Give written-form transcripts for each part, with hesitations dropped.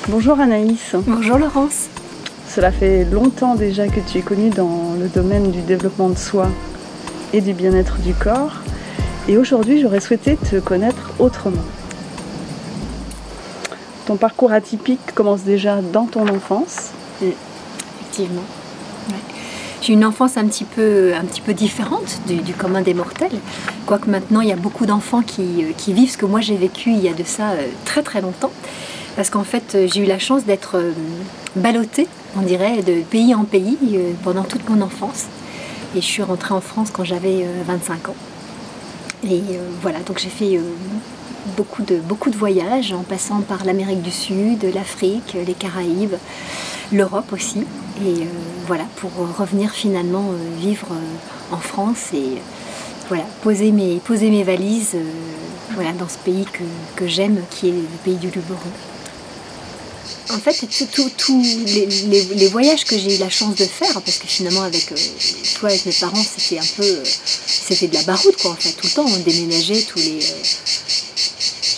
Bonjour Anaïs. Bonjour Laurence. Cela fait longtemps déjà que tu es connue dans le domaine du développement de soi et du bien-être du corps. Et aujourd'hui, j'aurais souhaité te connaître autrement. Ton parcours atypique commence déjà dans ton enfance. Effectivement. Ouais. J'ai une enfance un petit peu différente du commun des mortels. Quoique maintenant, il y a beaucoup d'enfants qui vivent ce que moi j'ai vécu il y a de ça très très longtemps. Parce qu'en fait, j'ai eu la chance d'être ballottée, on dirait, de pays en pays pendant toute mon enfance. Et je suis rentrée en France quand j'avais 25 ans. Et voilà, donc j'ai fait beaucoup de voyages en passant par l'Amérique du Sud, l'Afrique, les Caraïbes, l'Europe aussi. Et voilà, pour revenir finalement vivre en France et voilà, poser mes valises voilà, dans ce pays que j'aime, qui est le pays du Luberon. En fait, tous les voyages que j'ai eu la chance de faire, parce que finalement avec toi, avec mes parents, c'était un peu, c'était de la baroude quoi. En fait, tout le temps, on déménageait tous les, je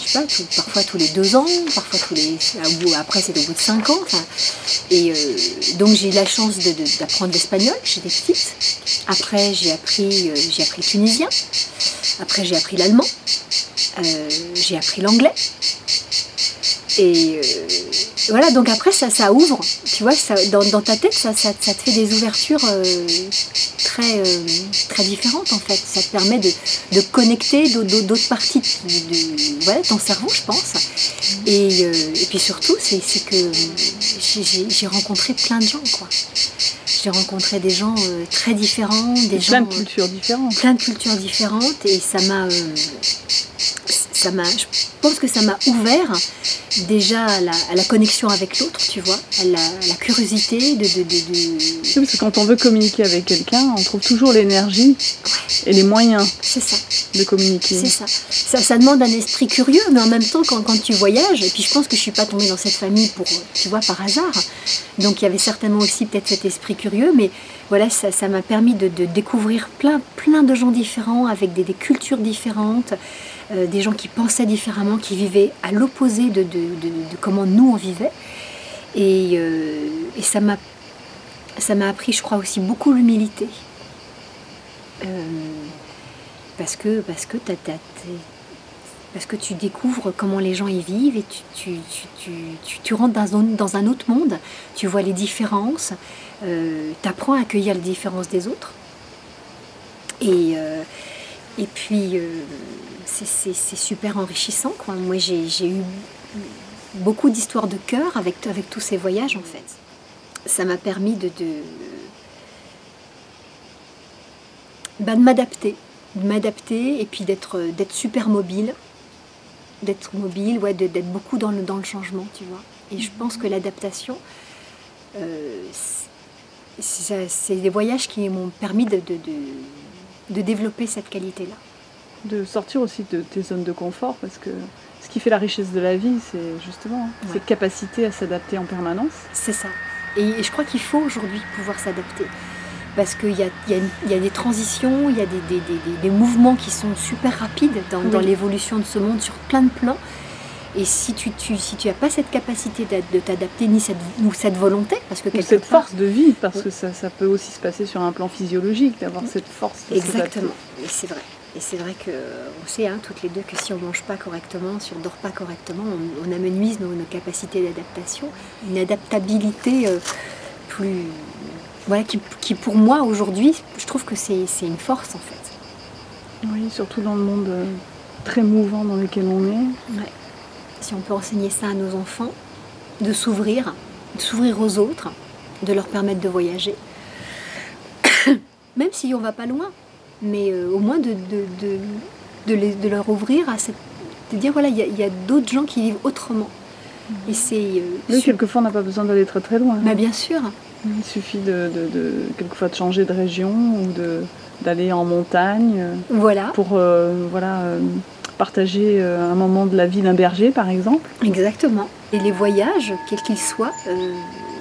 sais pas, parfois tous les 2 ans, parfois après c'était au bout de 5 ans. Enfin, et donc j'ai eu la chance d'apprendre l'espagnol, j'étais petite. Après j'ai appris le tunisien. Après j'ai appris l'allemand. J'ai appris l'anglais. Et voilà, donc après ça ouvre, tu vois, ça, dans ta tête, ça te fait des ouvertures très différentes en fait. Ça te permet de connecter d'autres parties de voilà, ton cerveau, je pense. Et puis surtout, c'est que j'ai rencontré plein de gens, quoi. J'ai rencontré des gens très différents, plein de cultures différentes. Plein de cultures différentes, et je pense que ça m'a ouvert déjà à la connexion avec l'autre, tu vois, à la curiosité Oui, parce que quand on veut communiquer avec quelqu'un, on trouve toujours l'énergie et les moyens de communiquer. C'est ça. Ça demande un esprit curieux, mais en même temps, quand tu voyages, et puis je pense que je ne suis pas tombée dans cette famille tu vois, par hasard, donc il y avait certainement aussi peut-être cet esprit curieux, mais voilà, ça m'a permis de découvrir plein de gens différents, avec des cultures différentes, des gens qui pensaient différemment, qui vivaient à l'opposé de comment nous on vivait. Et ça m'a appris, je crois, aussi beaucoup l'humilité. Parce que tu découvres comment les gens y vivent et tu rentres dans un autre monde, tu vois les différences, tu apprends à accueillir les différences des autres. Et puis, c'est super enrichissant, quoi. Moi, j'ai eu beaucoup d'histoires de cœur avec tous ces voyages, en fait. Ça m'a permis de m'adapter et puis d'être super mobile. D'être mobile, ouais, d'être beaucoup dans le changement, tu vois. Et je pense que l'adaptation, c'est des voyages qui m'ont permis de développer cette qualité-là. De sortir aussi de tes zones de confort, parce que ce qui fait la richesse de la vie, c'est justement cette capacité à s'adapter en permanence. C'est ça. Et je crois qu'il faut aujourd'hui pouvoir s'adapter. Parce qu'il y a des transitions, il y a des mouvements qui sont super rapides dans l'évolution de ce monde sur plein de plans. Et si tu n'as pas cette capacité de t'adapter, ni cette volonté, parce que cette force de vie, parce que ça peut aussi se passer sur un plan physiologique, d'avoir cette force de s'adapter. Exactement, et c'est vrai. Et c'est vrai qu'on sait, hein, toutes les deux, que si on ne mange pas correctement, si on ne dort pas correctement, on amenuise nos capacités d'adaptation. Une adaptabilité plus... Voilà, qui pour moi, aujourd'hui, je trouve que c'est une force, en fait. Oui, surtout dans le monde très mouvant dans lequel on est. Ouais. Si on peut enseigner ça à nos enfants, de s'ouvrir aux autres, de leur permettre de voyager. Même si on ne va pas loin, mais au moins de leur ouvrir de dire voilà, il y a d'autres gens qui vivent autrement. Et c'est quelquefois on n'a pas besoin d'aller très très loin. Bah, bien sûr. Il suffit quelquefois de changer de région ou d'aller en montagne pour partager un moment de la vie d'un berger, par exemple. Exactement. Et les voyages, quels qu'ils soient,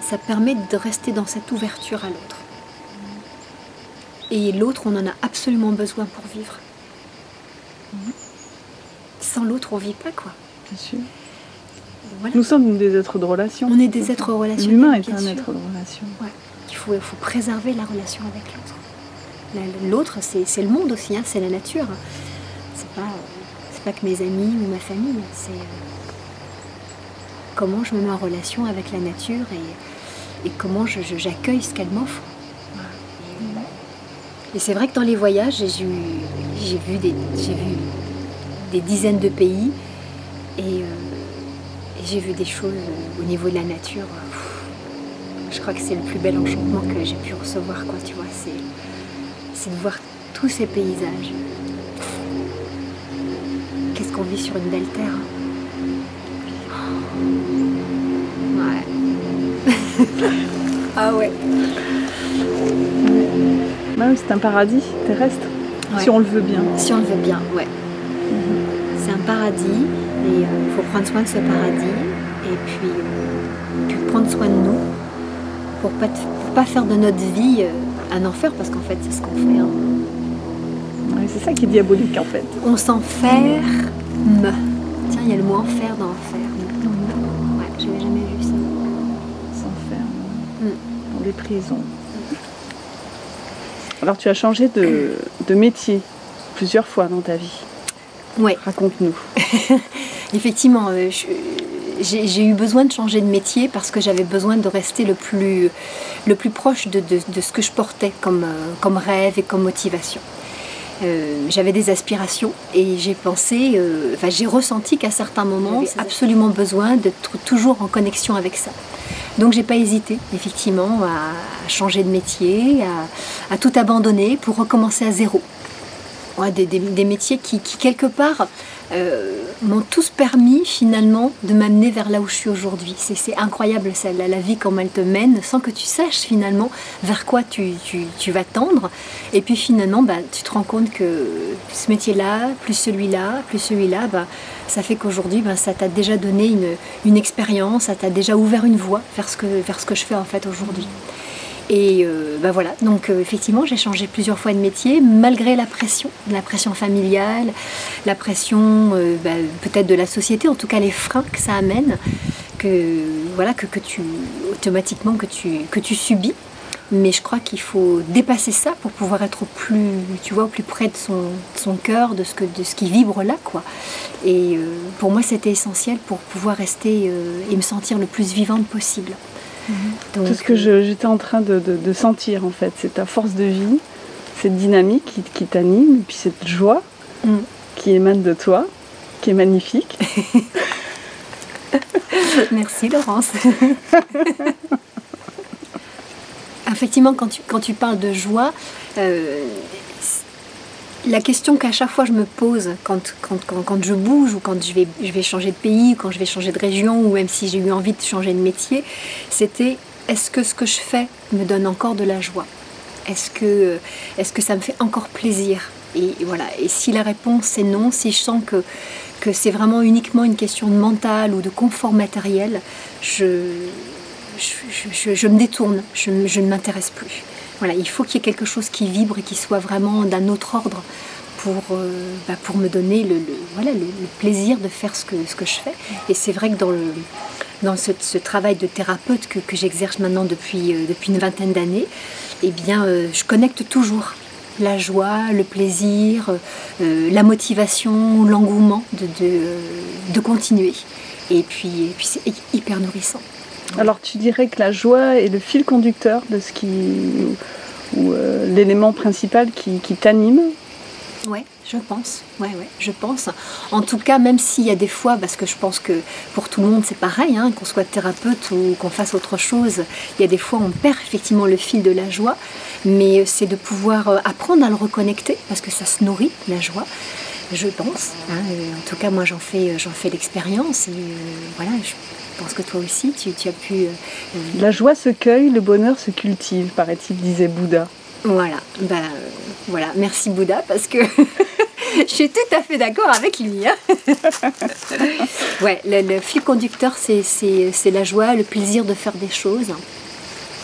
ça permet de rester dans cette ouverture à l'autre. Et l'autre, on en a absolument besoin pour vivre. Sans l'autre, on ne vit pas, quoi. Bien sûr. voilà. Nous sommes des êtres de relation. On est des êtres relationnels. L'humain est bien un sûr. être de relation. Ouais. Il faut préserver la relation avec l'autre. L'autre, c'est le monde aussi, hein, c'est la nature. C'est pas que mes amis ou ma famille, c'est comment je me mets en relation avec la nature et comment j'accueille ce qu'elle m'offre. Et c'est vrai que dans les voyages, j'ai vu des dizaines de pays et j'ai vu des choses au niveau de la nature. Je crois que c'est le plus bel enchantement que j'ai pu recevoir, quoi, tu vois. C'est de voir tous ces paysages. Qu'est-ce qu'on vit sur une belle terre. Ouais. Ah ouais. Bah oui, c'est un paradis terrestre, Ouais. si on le veut bien. Si on le veut bien, ouais. C'est un paradis et il faut prendre soin de ce paradis et puis prendre soin de nous pour pas faire de notre vie un enfer, parce qu'en fait c'est ce qu'on fait. Hein. Ouais, c'est ça qui est diabolique en fait. On s'enferme. Tiens, il y a le mot enfer dans enfer. Ouais, j'avais jamais vu ça. On s'enferme dans des prisons. Alors tu as changé de métier plusieurs fois dans ta vie. Ouais. Raconte-nous. Effectivement, j'ai eu besoin de changer de métier parce que j'avais besoin de rester le plus proche de ce que je portais comme rêve et comme motivation. J'avais des aspirations et j'ai pensé, j'ai ressenti qu'à certains moments, j'avais absolument besoin d'être toujours en connexion avec ça. Donc j'ai pas hésité, effectivement, à changer de métier, à tout abandonner pour recommencer à zéro. Ouais, des métiers qui quelque part m'ont tous permis finalement de m'amener vers là où je suis aujourd'hui. C'est incroyable la vie, comment elle te mène sans que tu saches finalement vers quoi tu vas tendre. Et puis finalement tu te rends compte que ce métier-là, plus celui-là, ça fait qu'aujourd'hui ça t'a déjà donné une expérience, ça t'a déjà ouvert une voie vers ce que je fais en fait aujourd'hui. Et voilà, donc effectivement j'ai changé plusieurs fois de métier malgré la pression familiale, la pression peut-être de la société, en tout cas les freins que ça amène, que tu automatiquement que tu subis. Mais je crois qu'il faut dépasser ça pour pouvoir être au plus près de son cœur, de ce qui vibre là, quoi. Et pour moi c'était essentiel pour pouvoir rester et me sentir le plus vivante possible. Donc, tout ce que j'étais en train de sentir en fait, c'est ta force de vie, cette dynamique qui t'anime, et puis cette joie qui émane de toi, qui est magnifique. Merci Laurence. Effectivement, quand tu parles de joie, la question qu'à chaque fois je me pose quand je bouge ou quand je vais changer de pays, ou quand je vais changer de région, ou même si j'ai eu envie de changer de métier, c'était est-ce que ce que je fais me donne encore de la joie ? Est-ce que ça me fait encore plaisir ? Et voilà. Et si la réponse est non, si je sens que c'est vraiment uniquement une question de mental ou de confort matériel, je me détourne, je ne m'intéresse plus. Voilà, il faut qu'il y ait quelque chose qui vibre et qui soit vraiment d'un autre ordre pour me donner le plaisir de faire ce que je fais. Et c'est vrai que dans ce travail de thérapeute que j'exerce maintenant depuis une vingtaine d'années, eh bien, je connecte toujours la joie, le plaisir, la motivation, l'engouement de continuer. Et puis c'est hyper nourrissant. Alors tu dirais que la joie est le fil conducteur de ce ou l'élément principal qui t'anime ? Ouais, je pense. Ouais, je pense. En tout cas, même s'il y a des fois, parce que je pense que pour tout le monde c'est pareil, hein, qu'on soit thérapeute ou qu'on fasse autre chose, il y a des fois on perd effectivement le fil de la joie, mais c'est de pouvoir apprendre à le reconnecter, parce que ça se nourrit, la joie. Je pense. Hein, en tout cas, moi j'en fais l'expérience et voilà. Je pense que toi aussi, tu as pu... La joie se cueille, le bonheur se cultive, paraît-il, disait Bouddha. Voilà, voilà. Merci Bouddha, parce que je suis tout à fait d'accord avec lui. Hein. Ouais, le fil conducteur, c'est la joie, le plaisir de faire des choses.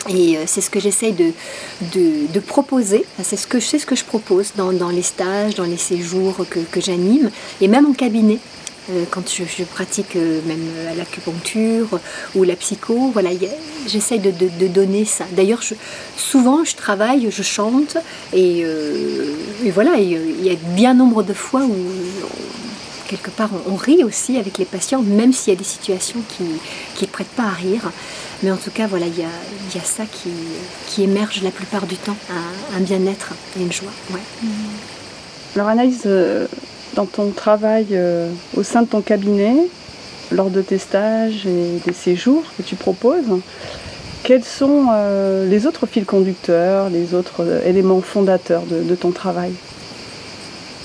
Et c'est ce que j'essaye de proposer, c'est ce que je propose dans les stages, dans les séjours que j'anime, et même en cabinet. quand je pratique même l'acupuncture ou la psycho, voilà, j'essaye de donner ça. D'ailleurs, souvent je travaille, je chante, et voilà, il y a bien nombre de fois où quelque part on rit aussi avec les patients, même s'il y a des situations qui ne prêtent pas à rire. Mais en tout cas, voilà, il y a ça qui émerge la plupart du temps, un bien-être et une joie. Ouais. Alors Anaïs, dans ton travail au sein de ton cabinet, lors de tes stages et des séjours que tu proposes, quels sont les autres fils conducteurs, les autres éléments fondateurs de ton travail?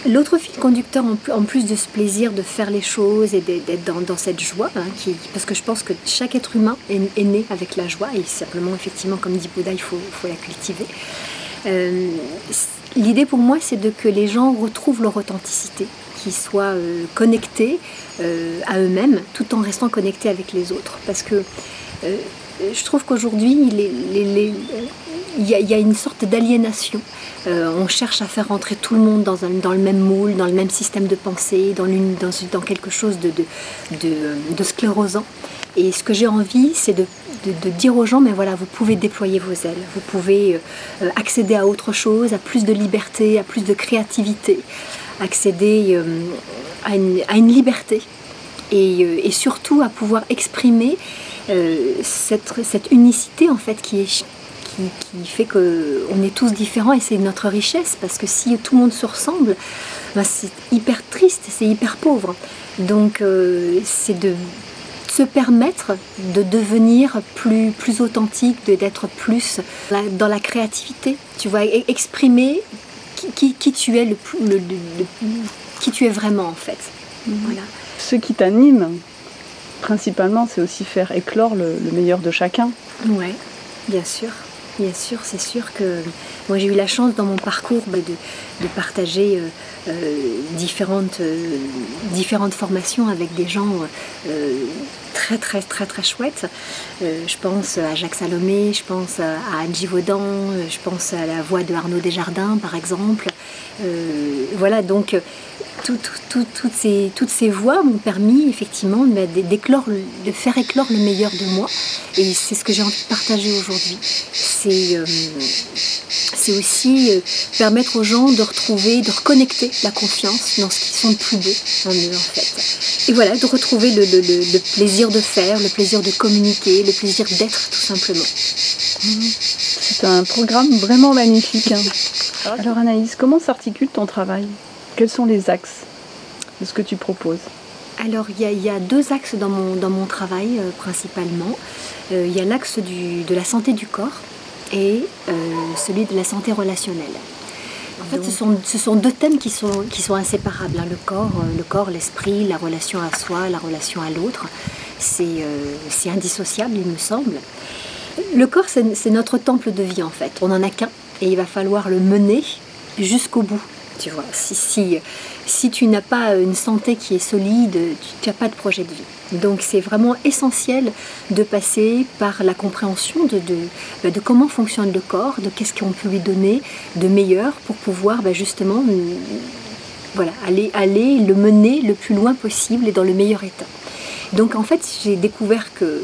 L'autre fil conducteur, en plus de ce plaisir de faire les choses et d'être dans cette joie, hein, parce que je pense que chaque être humain est né avec la joie, et simplement, effectivement, comme dit Bouddha, il faut la cultiver. L'idée pour moi, c'est que les gens retrouvent leur authenticité, qu'ils soient connectés à eux-mêmes, tout en restant connectés avec les autres. Parce que je trouve qu'aujourd'hui, il y a une sorte d'aliénation. On cherche à faire rentrer tout le monde dans le même moule, dans le même système de pensée, dans quelque chose de sclérosant. Et ce que j'ai envie, c'est de dire aux gens, mais voilà, vous pouvez déployer vos ailes, vous pouvez accéder à autre chose, à plus de liberté, à plus de créativité, accéder à une liberté, et surtout à pouvoir exprimer cette unicité en fait qui fait qu'on est tous différents, et c'est notre richesse, parce que si tout le monde se ressemble, ben c'est hyper triste, c'est hyper pauvre. Donc c'est de se permettre de devenir plus authentique, d'être plus dans la créativité, tu vois, exprimer qui tu es, qui tu es vraiment en fait. Voilà. Ce qui t'anime principalement, c'est aussi faire éclore le meilleur de chacun. Ouais, bien sûr. Bien sûr, c'est sûr que moi j'ai eu la chance dans mon parcours de partager différentes formations avec des gens très chouettes. Je pense à Jacques Salomé, je pense à Anne Givaudan, je pense à la voix de Arnaud Desjardins par exemple. Voilà, donc toutes ces voix m'ont permis effectivement de faire éclore le meilleur de moi, et c'est ce que j'ai envie de partager aujourd'hui. C'est aussi permettre aux gens de reconnecter la confiance dans ce qu'ils sont de plus beau en eux en fait. Et voilà, de retrouver le plaisir de faire, le plaisir de communiquer, le plaisir d'être tout simplement. C'est un programme vraiment magnifique. Hein. Alors Anaïs, comment s'articule ton travail? Quels sont les axes de ce que tu proposes? Alors il y a deux axes dans mon travail principalement. Il y a l'axe de la santé du corps et celui de la santé relationnelle. En fait, ce sont deux thèmes qui sont inséparables, hein. Le corps, l'esprit, la relation à soi, la relation à l'autre, c'est indissociable, il me semble. Le corps, c'est notre temple de vie en fait. On n'en a qu'un, et il va falloir le mener jusqu'au bout. Tu vois, si tu n'as pas une santé qui est solide, tu n'as pas de projet de vie. Donc c'est vraiment essentiel de passer par la compréhension de comment fonctionne le corps, de qu'est-ce qu'on peut lui donner de meilleur pour pouvoir justement voilà, aller le mener le plus loin possible et dans le meilleur état. Donc en fait, j'ai découvert que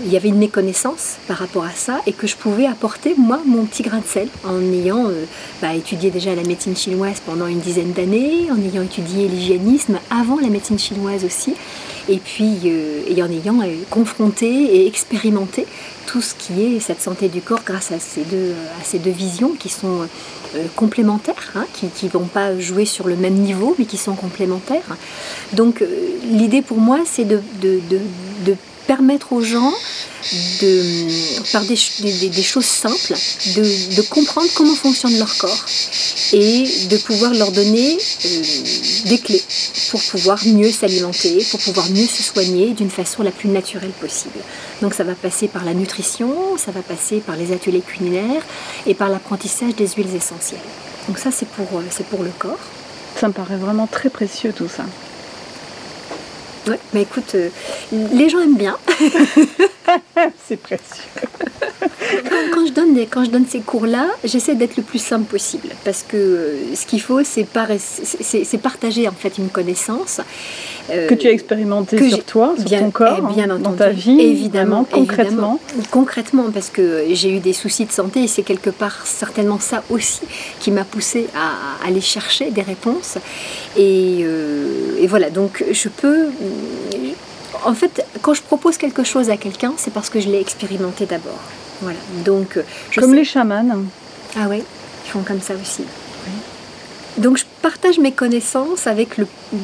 il y avait une méconnaissance par rapport à ça, et que je pouvais apporter moi mon petit grain de sel en ayant étudié déjà la médecine chinoise pendant une dizaine d'années, en ayant étudié l'hygiénisme avant la médecine chinoise aussi, et puis et en ayant confronté et expérimenté tout ce qui est cette santé du corps grâce à ces deux visions qui sont complémentaires, hein, qui ne vont pas jouer sur le même niveau mais qui sont complémentaires. Donc l'idée pour moi, c'est de permettre aux gens, par des choses simples, de comprendre comment fonctionne leur corps et de pouvoir leur donner des clés pour pouvoir mieux s'alimenter, pour pouvoir mieux se soigner d'une façon la plus naturelle possible. Donc ça va passer par la nutrition, ça va passer par les ateliers culinaires et par l'apprentissage des huiles essentielles. Donc ça, c'est pour le corps. Ça me paraît vraiment très précieux tout ça. Ouais, mais écoute, les gens aiment bien. C'est précieux. Quand je donne ces cours-là, j'essaie d'être le plus simple possible parce que ce qu'il faut, c'est partager en fait une connaissance que tu as expérimenté sur toi, sur ton corps, bien entendu, dans ta vie, évidemment, concrètement. Concrètement, parce que j'ai eu des soucis de santé et c'est quelque part certainement ça aussi qui m'a poussée à aller chercher des réponses. Et voilà, donc je peux... En fait, quand je propose quelque chose à quelqu'un, c'est parce que je l'ai expérimenté d'abord. Voilà. Donc, comme les chamans. Ah oui, ils font comme ça aussi. Oui. Donc je partage mes connaissances avec,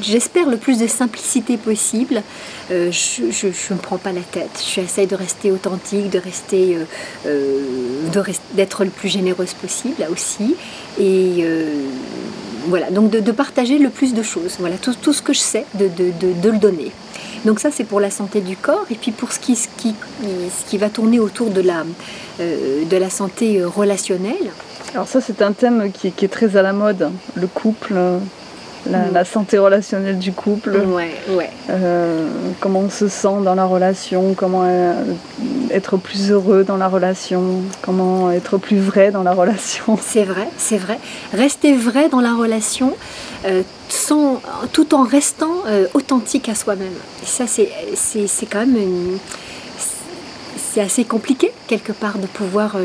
j'espère, le plus de simplicité possible. Je ne me prends pas la tête. J'essaie de rester authentique, d'être le plus généreuse possible là aussi. Et voilà, donc de partager le plus de choses. Voilà, tout ce que je sais, de le donner. Donc ça, c'est pour la santé du corps. Et puis pour ce qui va tourner autour de la santé relationnelle. Alors ça, c'est un thème qui est très à la mode, le couple, la santé relationnelle du couple. Ouais. Comment on se sent dans la relation, comment être plus heureux dans la relation, comment être plus vrai dans la relation. C'est vrai. Rester vrai dans la relation tout en restant authentique à soi-même. Et ça, c'est quand même c'est assez compliqué quelque part de pouvoir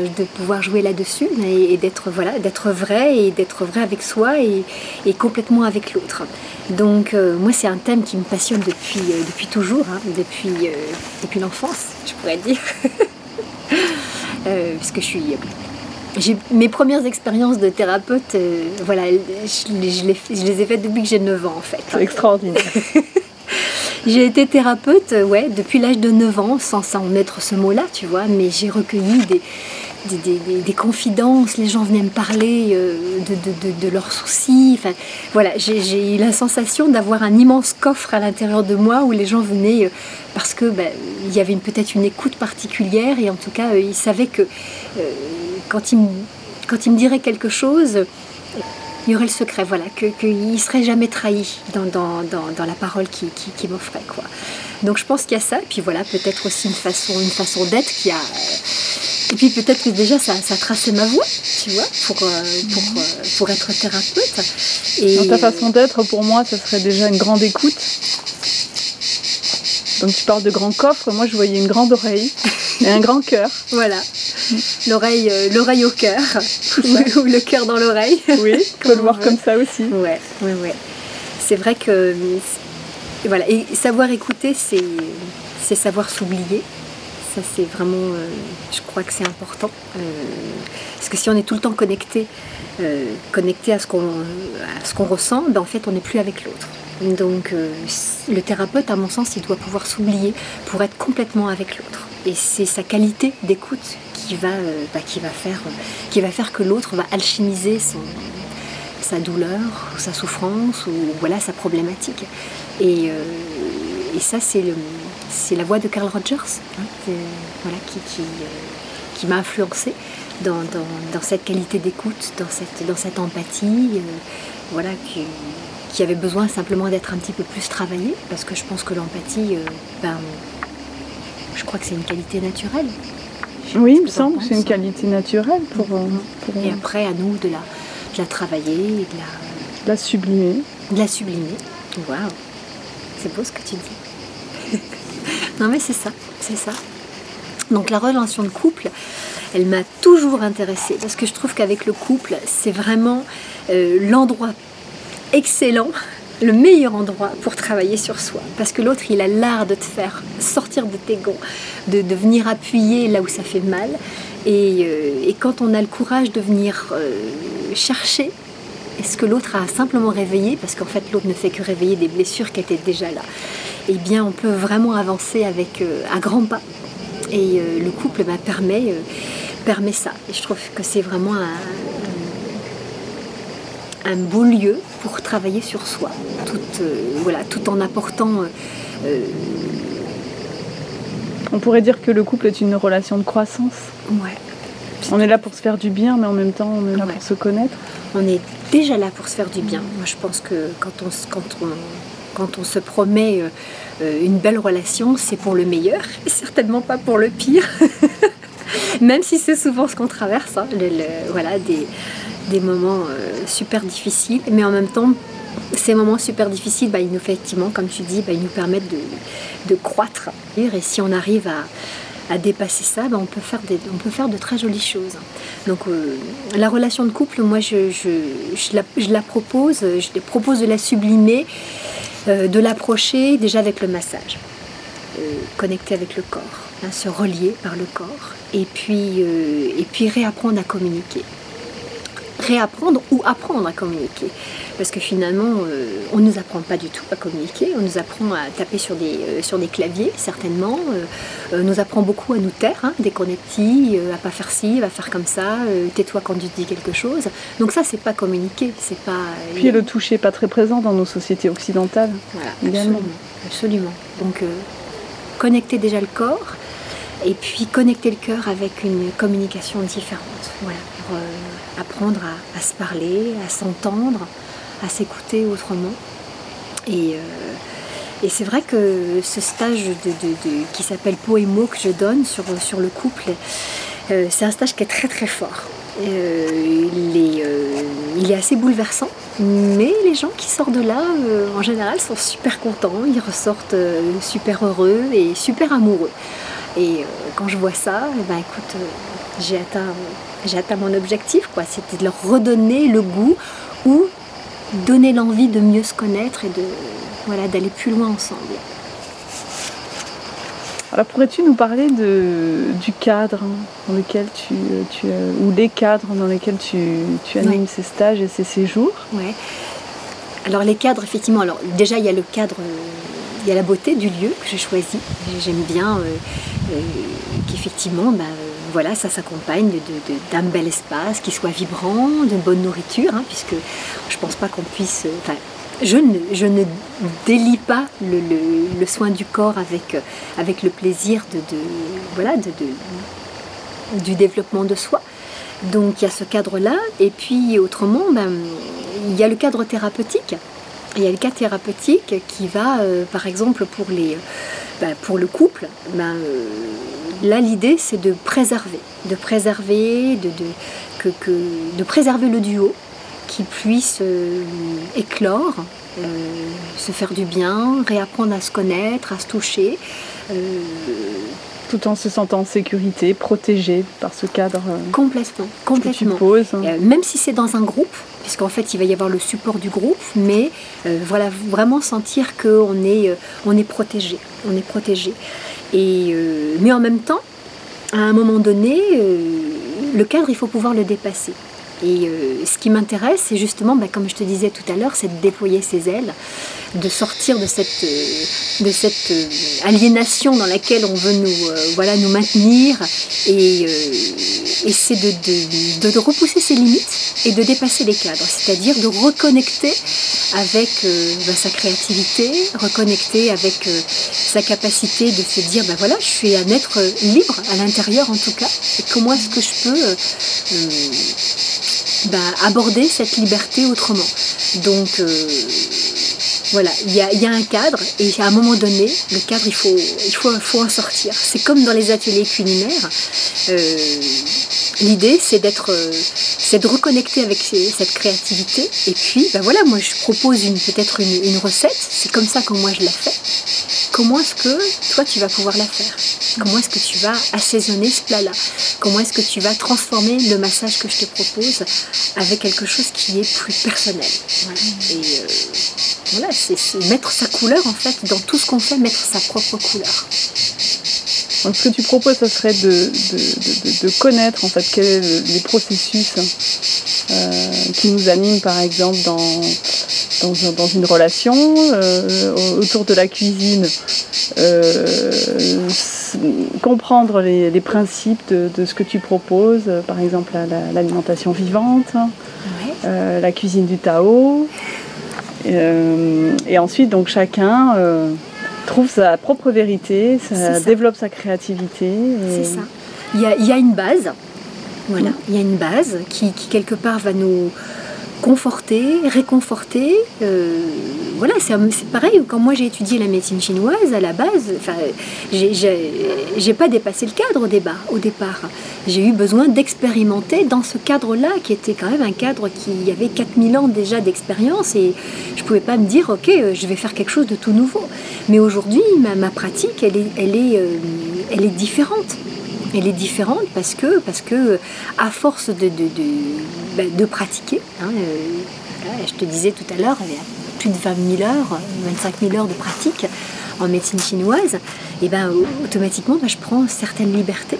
jouer là-dessus et d'être vrai avec soi et complètement avec l'autre. Donc moi, c'est un thème qui me passionne depuis toujours, hein, depuis l'enfance, je pourrais dire. Puisque j'ai mes premières expériences de thérapeute, voilà, je les ai faites depuis que j'ai 9 ans en fait. C'est extraordinaire. J'ai été thérapeute, depuis l'âge de 9 ans, sans en mettre ce mot-là, tu vois, mais j'ai recueilli des confidences, les gens venaient me parler de leurs soucis, enfin, voilà, j'ai eu la sensation d'avoir un immense coffre à l'intérieur de moi où les gens venaient parce que il y avait peut-être une écoute particulière et en tout cas, ils savaient que quand ils me diraient quelque chose, il y aurait le secret, voilà, qu'il ne serait jamais trahi dans la parole qu'il m'offrait, quoi. Donc je pense qu'il y a ça, et puis voilà, peut-être aussi une façon d'être qui a... Et puis peut-être que déjà ça a tracé ma voie, tu vois, pour être thérapeute. Et dans ta façon d'être, pour moi, ça serait déjà une grande écoute. Donc tu parles de grand coffre, moi je voyais une grande oreille et un grand cœur. Voilà, l'oreille au cœur, ou le cœur dans l'oreille. Oui, on peut le voir comme ça aussi. Ouais. C'est vrai que, voilà, et savoir écouter, c'est savoir s'oublier. Ça c'est vraiment, je crois que c'est important. Parce que si on est tout le temps connecté à ce qu'on ressent, en fait on n'est plus avec l'autre. Donc le thérapeute, à mon sens, il doit pouvoir s'oublier pour être complètement avec l'autre. Et c'est sa qualité d'écoute qui va faire que l'autre va alchimiser sa douleur, sa souffrance ou voilà, sa problématique. Et ça, c'est la voix de Carl Rogers, hein, voilà, qui m'a influencée dans cette qualité d'écoute, dans cette empathie, voilà, qui avait besoin simplement d'être un petit peu plus travaillée, parce que je pense que l'empathie, je crois que c'est une qualité naturelle. Oui, il me semble que c'est une qualité naturelle pour... Et après, à nous de la travailler et de la sublimer. De la sublimer. Waouh, c'est beau ce que tu dis. Non mais c'est ça. Donc la relation de couple, elle m'a toujours intéressée, parce que je trouve qu'avec le couple, c'est vraiment l'endroit excellent, le meilleur endroit pour travailler sur soi, parce que l'autre, il a l'art de te faire sortir de tes gonds, de venir appuyer là où ça fait mal, et quand on a le courage de venir chercher ce que l'autre a simplement réveillé, parce qu'en fait l'autre ne fait que réveiller des blessures qui étaient déjà là, eh bien on peut vraiment avancer avec à grands pas, et le couple permet ça, et je trouve que c'est vraiment un beau lieu pour travailler sur soi, tout en apportant... On pourrait dire que le couple est une relation de croissance. Ouais. On est là pour se faire du bien, mais en même temps, on est là pour se connaître. On est déjà là pour se faire du bien. Moi, je pense que quand on se promet une belle relation, c'est pour le meilleur, et certainement pas pour le pire. Même si c'est souvent ce qu'on traverse, hein, voilà, des moments super difficiles, mais en même temps, ces moments super difficiles, ils nous, effectivement, comme tu dis, ils nous permettent de croître. Et si on arrive à dépasser ça, on peut faire de très jolies choses. Donc la relation de couple, moi je la propose, je propose de la sublimer, de l'approcher déjà avec le massage, connecter avec le corps, hein, se relier par le corps, et puis réapprendre à communiquer. Réapprendre ou apprendre à communiquer. Parce que finalement, on ne nous apprend pas du tout à communiquer, on nous apprend à taper sur des claviers, certainement, on nous apprend beaucoup à nous taire, hein, dès qu'on est petit, à pas faire ci, va faire comme ça, tais-toi quand tu dis quelque chose. Donc ça, c'est pas communiquer, c'est pas... Puis le toucher n'est pas très présent dans nos sociétés occidentales, voilà, également. Absolument. Donc, connecter déjà le corps, et puis connecter le cœur avec une communication différente. Voilà, pour apprendre à se parler, à s'entendre, à s'écouter autrement. Et c'est vrai que ce stage qui s'appelle Peau et mots que je donne sur le couple, c'est un stage qui est très très fort. Il est assez bouleversant, mais les gens qui sortent de là, en général, sont super contents, ils ressortent super heureux et super amoureux. Et quand je vois ça, écoute, j'ai atteint mon objectif, quoi. C'était de leur redonner le goût ou donner l'envie de mieux se connaître et d'aller plus loin ensemble. Alors pourrais-tu nous parler du cadre dans lequel ou des cadres dans lesquels tu animes ces stages et ces séjours? Ouais. Alors les cadres, effectivement, alors déjà il y a le cadre, il y a la beauté du lieu que j'ai choisi. J'aime bien qu'effectivement, ça s'accompagne d'un bel espace qui soit vibrant, de bonne nourriture, hein, puisque je pense pas qu'on puisse... je ne délie pas le soin du corps avec le plaisir du développement de soi. Donc il y a ce cadre-là, et puis autrement, il y a le cadre thérapeutique. Il y a le cadre thérapeutique qui va, par exemple, pour le couple, là l'idée c'est de préserver le duo, qui puisse éclore, se faire du bien, réapprendre à se connaître, à se toucher. Tout en se sentant en sécurité, protégé par ce cadre complètement. Que tu poses. Même si c'est dans un groupe, puisqu'en fait il va y avoir le support du groupe, mais vraiment sentir qu'on est protégé. Mais en même temps, à un moment donné, le cadre, il faut pouvoir le dépasser. Et ce qui m'intéresse, c'est justement, comme je te disais tout à l'heure, c'est de déployer ses ailes, de sortir de cette aliénation dans laquelle on veut nous maintenir, et c'est de repousser ses limites et de dépasser les cadres, c'est-à-dire de reconnecter avec sa créativité, reconnecter avec sa capacité de se dire, je suis un être libre à l'intérieur en tout cas, et comment est-ce que je peux aborder cette liberté autrement. Donc il y a un cadre, et à un moment donné, le cadre, il faut en sortir. C'est comme dans les ateliers culinaires. L'idée, c'est de reconnecter avec cette créativité. Et puis, moi, je propose peut-être une recette. C'est comme ça que moi, je la fais. Comment est-ce que toi, tu vas pouvoir la faire? Comment est-ce que tu vas assaisonner ce plat-là? Comment est-ce que tu vas transformer le massage que je te propose avec quelque chose qui est plus personnel? Voilà. Et c'est mettre sa couleur, en fait, dans tout ce qu'on fait, mettre sa propre couleur. Donc, ce que tu proposes, ça serait de connaître en fait quels sont les processus qui nous animent, par exemple dans une relation, autour de la cuisine, comprendre les principes de ce que tu proposes, par exemple l'alimentation vivante, la cuisine du Tao, et ensuite donc chacun trouve sa propre vérité, développe sa créativité. C'est ça. Il y a une base, il y a une base qui quelque part va nous conforter, réconforter. Voilà, c'est pareil, quand moi j'ai étudié la médecine chinoise, à la base, j'ai pas dépassé le cadre au départ. J'ai eu besoin d'expérimenter dans ce cadre-là, qui était quand même un cadre qui avait 4000 ans déjà d'expérience, et je pouvais pas me dire, ok, je vais faire quelque chose de tout nouveau. Mais aujourd'hui, ma pratique, elle est différente. Elle est différente parce que à force de pratiquer, hein, je te disais tout à l'heure, il y a plus de 20 000 heures, 25 000 heures de pratique en médecine chinoise, et automatiquement, je prends certaines libertés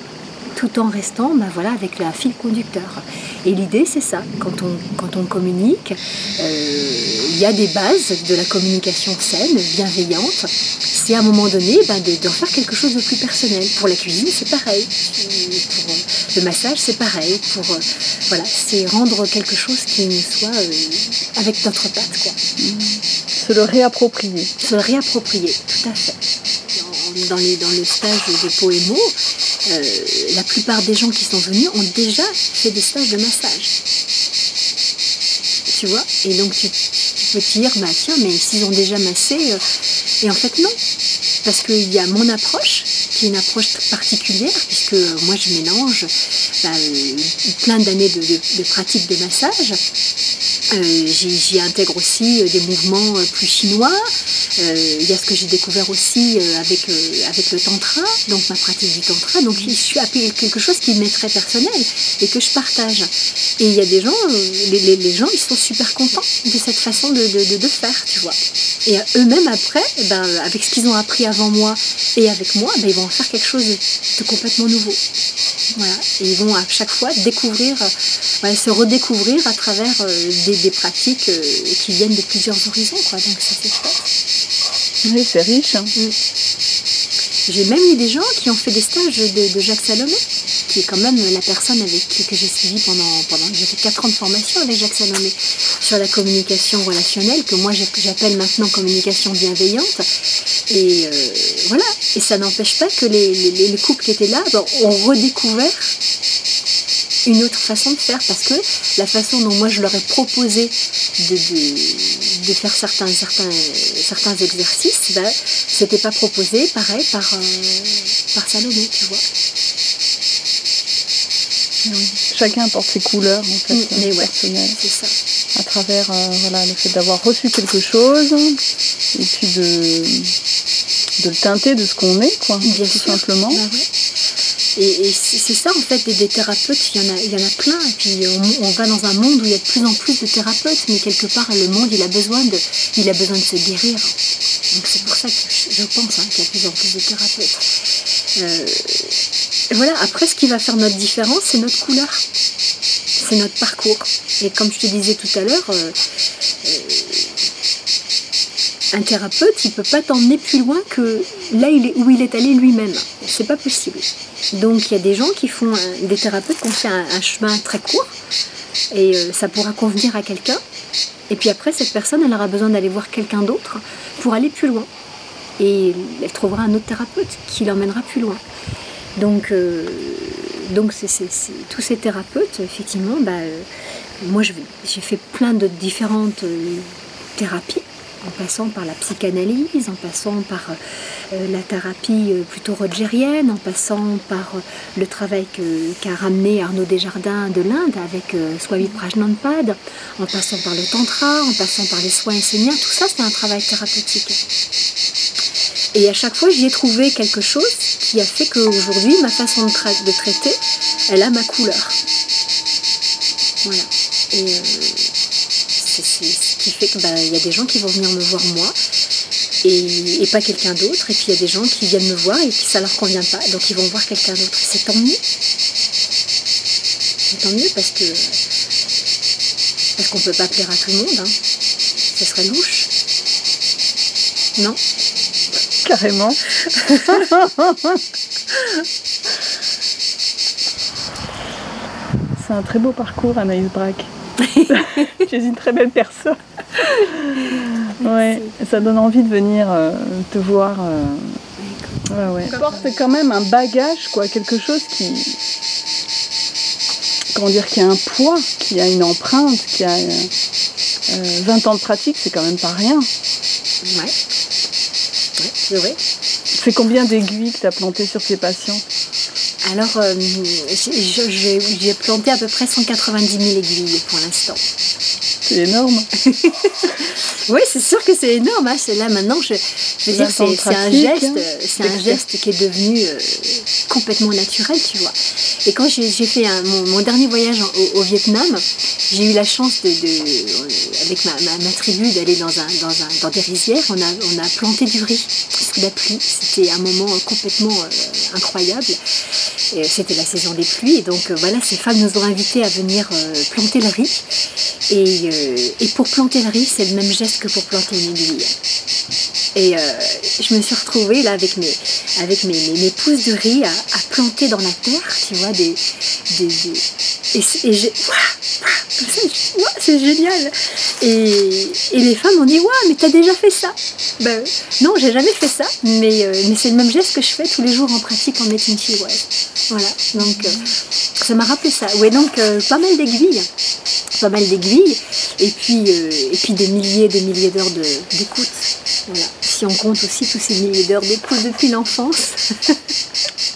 tout en restant avec le fil conducteur. Et l'idée, c'est ça. Quand on communique, il y a des bases de la communication saine, bienveillante. C'est à un moment donné de faire quelque chose de plus personnel. Pour la cuisine, c'est pareil. Pour le massage, c'est pareil. C'est rendre quelque chose qui nous soit avec notre patte, quoi. Se le réapproprier. Se le réapproprier, tout à fait. Dans le stage de Poemo, la plupart des gens qui sont venus ont déjà fait des stages de massage. Tu vois? Et donc tu peux te dire, tiens, mais s'ils ont déjà massé, et en fait non. Parce qu'il y a mon approche, qui est une approche particulière, puisque moi je mélange plein d'années de pratique de massage. J'y intègre aussi des mouvements plus chinois. Il y a ce que j'ai découvert aussi avec le tantra, donc ma pratique du tantra. Donc je suis appelée quelque chose qui m'est très personnel et que je partage. Et il y a des gens, les gens, ils sont super contents de cette façon de faire, tu vois. Et eux-mêmes après, avec ce qu'ils ont appris avant moi et avec moi, ils vont en faire quelque chose de complètement nouveau. Voilà. Et ils vont à chaque fois découvrir, se redécouvrir à travers des pratiques qui viennent de plusieurs horizons, quoi. Donc ça c'est chouette. Oui, c'est riche. Hein. J'ai même eu des gens qui ont fait des stages de Jacques Salomé, qui est quand même la personne que j'ai suivie pendant j'ai fait 4 ans de formation avec Jacques Salomé sur la communication relationnelle, que moi j'appelle maintenant communication bienveillante. Et voilà, et ça n'empêche pas que les couples qui étaient là ont redécouvert une autre façon de faire, parce que la façon dont moi je leur ai proposé de faire certains exercices, c'était pas proposé pareil par Salomé, tu vois. Oui. Chacun apporte ses couleurs en fait, personnelles, c'est ça. À travers le fait d'avoir reçu quelque chose et puis de le teinter de ce qu'on est, quoi, bien tout sûr. simplement. Ouais. Et c'est ça en fait, des thérapeutes, il y en a plein, et puis on va dans un monde où il y a de plus en plus de thérapeutes, mais quelque part le monde il a besoin de se guérir. Donc c'est pour ça que je pense qu'il y a de plus en plus de thérapeutes. Voilà, après ce qui va faire notre différence, c'est notre couleur, c'est notre parcours. Et comme je te disais tout à l'heure, un thérapeute, il ne peut pas t'emmener plus loin que là où il est allé lui-même. C'est pas possible. Donc il y a des gens qui font, des thérapeutes qui ont fait un chemin très court, et ça pourra convenir à quelqu'un. Et puis après, cette personne, elle aura besoin d'aller voir quelqu'un d'autre pour aller plus loin. Et elle trouvera un autre thérapeute qui l'emmènera plus loin. Donc tous ces thérapeutes, effectivement, moi j'ai fait plein de différentes thérapies, en passant par la psychanalyse, en passant par la thérapie plutôt rogérienne, en passant par le travail qu'a ramené Arnaud Desjardins de l'Inde avec Swami Prajnanpad, en passant par le tantra, en passant par les soins esséniens. Tout ça, c'est un travail thérapeutique. Et à chaque fois, j'y ai trouvé quelque chose qui a fait qu'aujourd'hui, ma façon de traiter, elle a ma couleur. Voilà. Et c'est ce qui fait qu'il y a des gens qui vont venir me voir moi, et pas quelqu'un d'autre. Et puis il y a des gens qui viennent me voir et qui ça leur convient pas, donc ils vont voir quelqu'un d'autre. Et c'est tant mieux. C'est tant mieux parce qu'on peut pas plaire à tout le monde. Hein. Ce serait louche. Non ? Carrément. C'est un très beau parcours, Anaïs Braque. Tu es une très belle personne. Ouais, ça donne envie de venir te voir. Ouais. Tu portes quand même un bagage, quoi, quelque chose comment dire, qui a un poids, qui a une empreinte, qui a 20 ans de pratique, c'est quand même pas rien. Ouais, c'est vrai. C'est combien d'aiguilles que tu as plantées sur tes patients? Alors, j'ai planté à peu près 190 000 aiguilles pour l'instant. C'est énorme. Oui, c'est sûr que c'est énorme. Hein. Là, maintenant, je veux dire, c'est un geste qui est devenu complètement naturel, tu vois. Et quand j'ai fait mon dernier voyage au Vietnam, j'ai eu la chance avec ma tribu d'aller dans des rizières. On a planté du riz sous la pluie. C'était un moment complètement incroyable. C'était la saison des pluies. Et donc, voilà, ces femmes nous ont invités à venir planter le riz. Et pour planter le riz, c'est le même geste que pour planter une aiguille. Et je me suis retrouvée là avec mes pousses de riz à planter dans la terre, tu vois, c'est génial. Et les femmes m'ont dit, ouais, mais t'as déjà fait ça? Ben, non, j'ai jamais fait ça, mais c'est le même geste que je fais tous les jours en pratique en médecine chinoise. Voilà, donc ça m'a rappelé ça. Ouais, donc pas mal d'aiguilles, et puis des milliers d'heures d'écoute. Voilà. Si on compte aussi tous ces milliers d'heures d'écoute depuis l'enfance.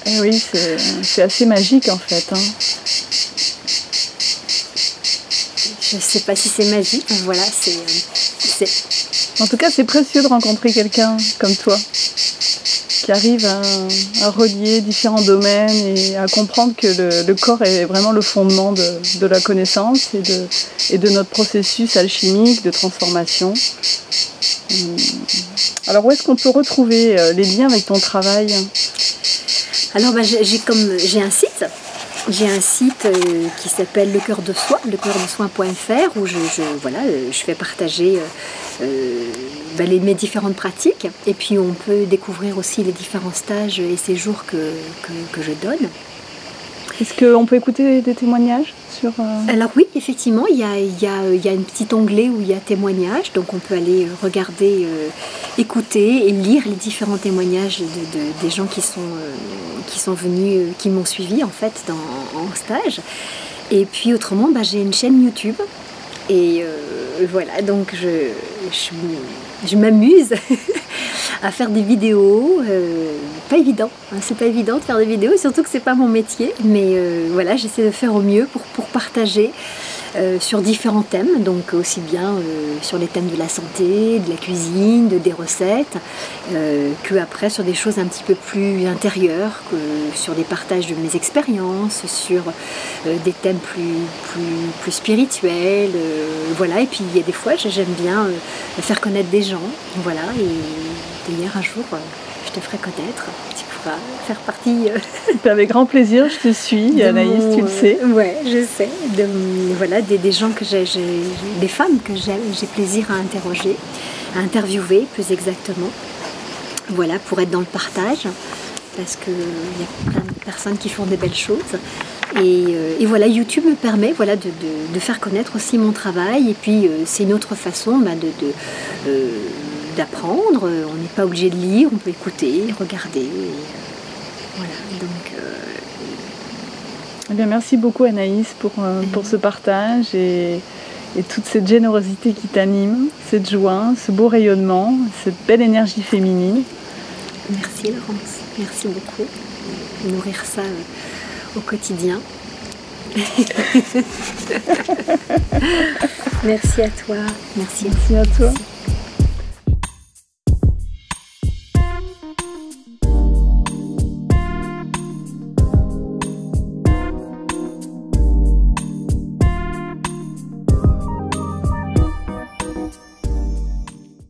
Eh oui, c'est assez magique en fait. Hein. Je ne sais pas si c'est magique, mais voilà, c'est... En tout cas, c'est précieux de rencontrer quelqu'un comme toi, qui arrive à relier différents domaines et à comprendre que le corps est vraiment le fondement de la connaissance et de notre processus alchimique de transformation. Alors, où est-ce qu'on peut retrouver les liens avec ton travail ? Alors, j'ai un site. J'ai un site qui s'appelle Le Cœur de Soi, lecoeurdesoi.fr, où je fais partager mes différentes pratiques. Et puis on peut découvrir aussi les différents stages et séjours que je donne. Est-ce qu'on peut écouter des témoignages sur... Alors oui, effectivement, il y a un petit onglet où il y a témoignages, donc on peut aller regarder, écouter et lire les différents témoignages des gens qui sont venus, qui m'ont suivi en fait en stage. Et puis autrement, j'ai une chaîne YouTube et voilà, donc je m'amuse à faire des vidéos, pas évident, hein, c'est pas évident de faire des vidéos, surtout que c'est pas mon métier, mais voilà, j'essaie de faire au mieux pour partager sur différents thèmes, donc aussi bien sur les thèmes de la santé, de la cuisine, des recettes, que après sur des choses un petit peu plus intérieures, sur des partages de mes expériences, sur des thèmes plus spirituels, voilà, et puis il y a des fois j'aime bien faire connaître des gens, voilà, et d'ailleurs un jour je te ferai connaître, tu pourras faire partie. Avec grand plaisir, je te suis, Anaïs, tu le sais. Ouais, je sais. Voilà, des gens que des femmes que j'ai plaisir à interroger, à interviewer plus exactement. Voilà, pour être dans le partage, parce qu'il y a plein de personnes qui font des belles choses. Et voilà, YouTube me permet de faire connaître aussi mon travail. Et puis c'est une autre façon d'apprendre. On n'est pas obligé de lire, on peut écouter, regarder. Voilà, donc... Eh bien, merci beaucoup Anaïs pour ce partage et toute cette générosité qui t'anime, cette joie, ce beau rayonnement, cette belle énergie féminine. Merci Laurence, merci beaucoup. Nourrir ça au quotidien. Merci à toi. Merci à toi.